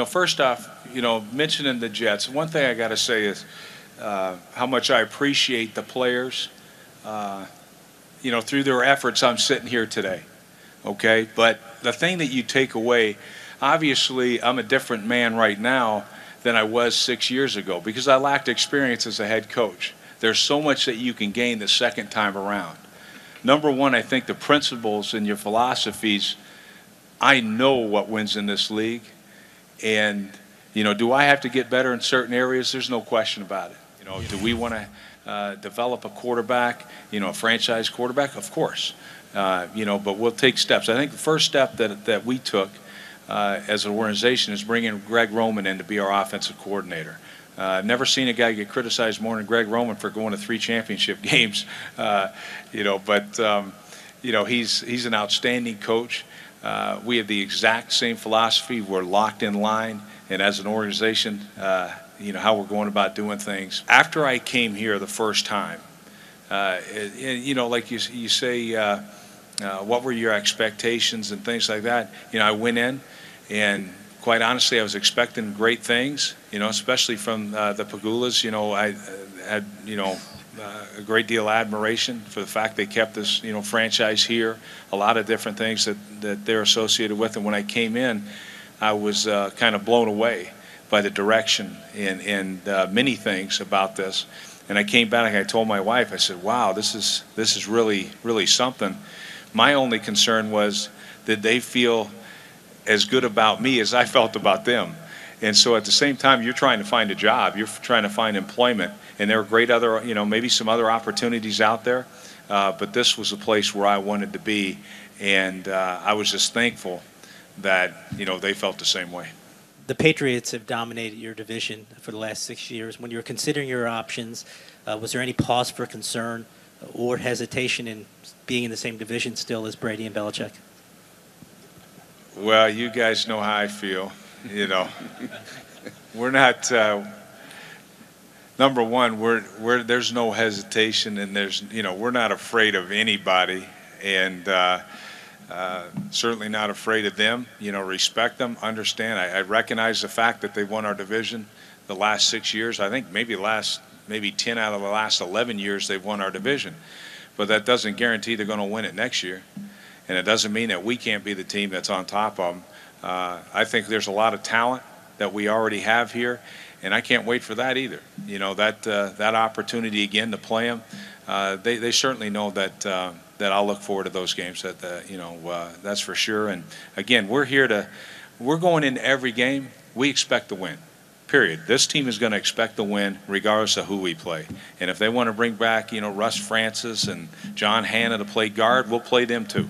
First off, mentioning the Jets, one thing I got to say is how much I appreciate the players. Uh, through their efforts, I'm sitting here today. Okay, but the thing that you take away, obviously, I'm a different man right now than I was 6 years ago because I lacked experience as a head coach. There's so much that you can gain the second time around. Number one, I think the principles and your philosophies. I know what wins in this league, and do I have to get better in certain areas? There's no question about it. Do we want to develop a quarterback? A franchise quarterback? Of course. But we'll take steps. I think the first step that we took as an organization is bringing Greg Roman in to be our offensive coordinator. I've never seen a guy get criticized more than Greg Roman for going to 3 championship games. He's an outstanding coach. We have the exact same philosophy. We're locked in line, and as an organization, how we're going about doing things. After I came here the first time, like you say, what were your expectations and things like that? I went in, and quite honestly, I was expecting great things. Especially from the Pagulas. I had a great deal of admiration for the fact they kept this franchise here. A lot of different things that they're associated with, and when I came in, I was kind of blown away by the direction and many things about this. And I came back and I told my wife, I said, "Wow, this is really really something." My only concern was, did they feel as good about me as I felt about them? And so at the same time, you're trying to find a job, you're trying to find employment, and there are great other, maybe some other opportunities out there, but this was a place where I wanted to be, and I was just thankful that they felt the same way. The Patriots have dominated your division for the last 6 years. When you were considering your options, was there any pause for concern or hesitation in being in the same division still as Brady and Belichick? Well, you guys know how I feel. We're not. Number one, there's no hesitation, and we're not afraid of anybody, and certainly not afraid of them. Respect them, understand. I recognize the fact that they won our division the last 6 years. I think maybe 10 out of the last 11 years they've won our division, but that doesn't guarantee they're going to win it next year, and it doesn't mean that we can't be the team that's on top of them. I think there's a lot of talent that we already have here, and I can't wait for that either. That opportunity again to play them. They certainly know that I'll look forward to those games. That's for sure. And again, we're going into every game. We expect to win. Period. This team is going to expect to win regardless of who we play. And if they want to bring back Russ Francis and John Hanna to play guard, we'll play them too.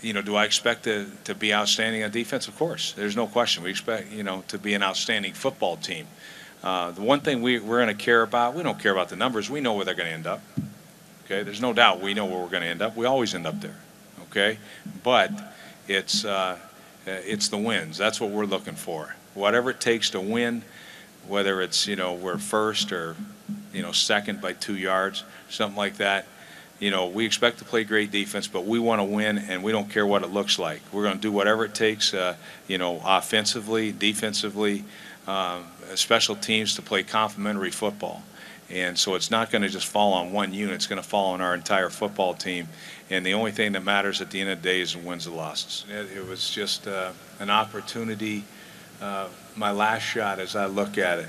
Do I expect to be outstanding on defense? Of course. There's no question. We expect, to be an outstanding football team. The one thing we're going to care about, we don't care about the numbers. We know where they're going to end up. Okay? There's no doubt we know where we're going to end up. We always end up there. Okay? But it's the wins. That's what we're looking for. Whatever it takes to win, whether it's, we're first or, second by 2 yards, something like that. We expect to play great defense, but we want to win, and we don't care what it looks like. We're going to do whatever it takes, offensively, defensively, special teams to play complementary football. And so it's not going to just fall on one unit. It's going to fall on our entire football team. And the only thing that matters at the end of the day is the wins and losses. It was just an opportunity, my last shot as I look at it,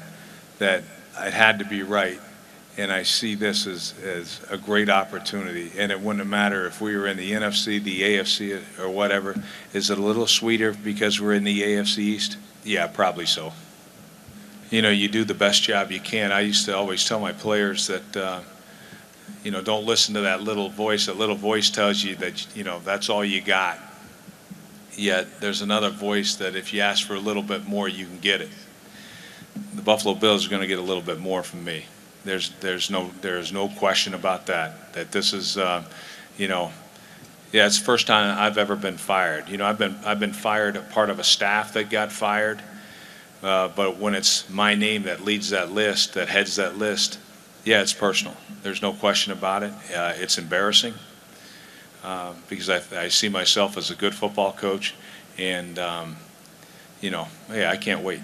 that it had to be right. And I see this as a great opportunity. And it wouldn't matter if we were in the NFC, the AFC, or whatever. Is it a little sweeter because we're in the AFC East? Yeah, probably so. You do the best job you can. I used to always tell my players that, don't listen to that little voice. That little voice tells you that, that's all you got. Yet there's another voice that if you ask for a little bit more, you can get it. The Buffalo Bills are going to get a little bit more from me. There's no question about that. That this is, it's the first time I've ever been fired. I've been fired, a part of a staff that got fired. But when it's my name that leads that list, that heads that list, yeah, it's personal. There's no question about it. It's embarrassing because I see myself as a good football coach, and you know, hey, I can't wait.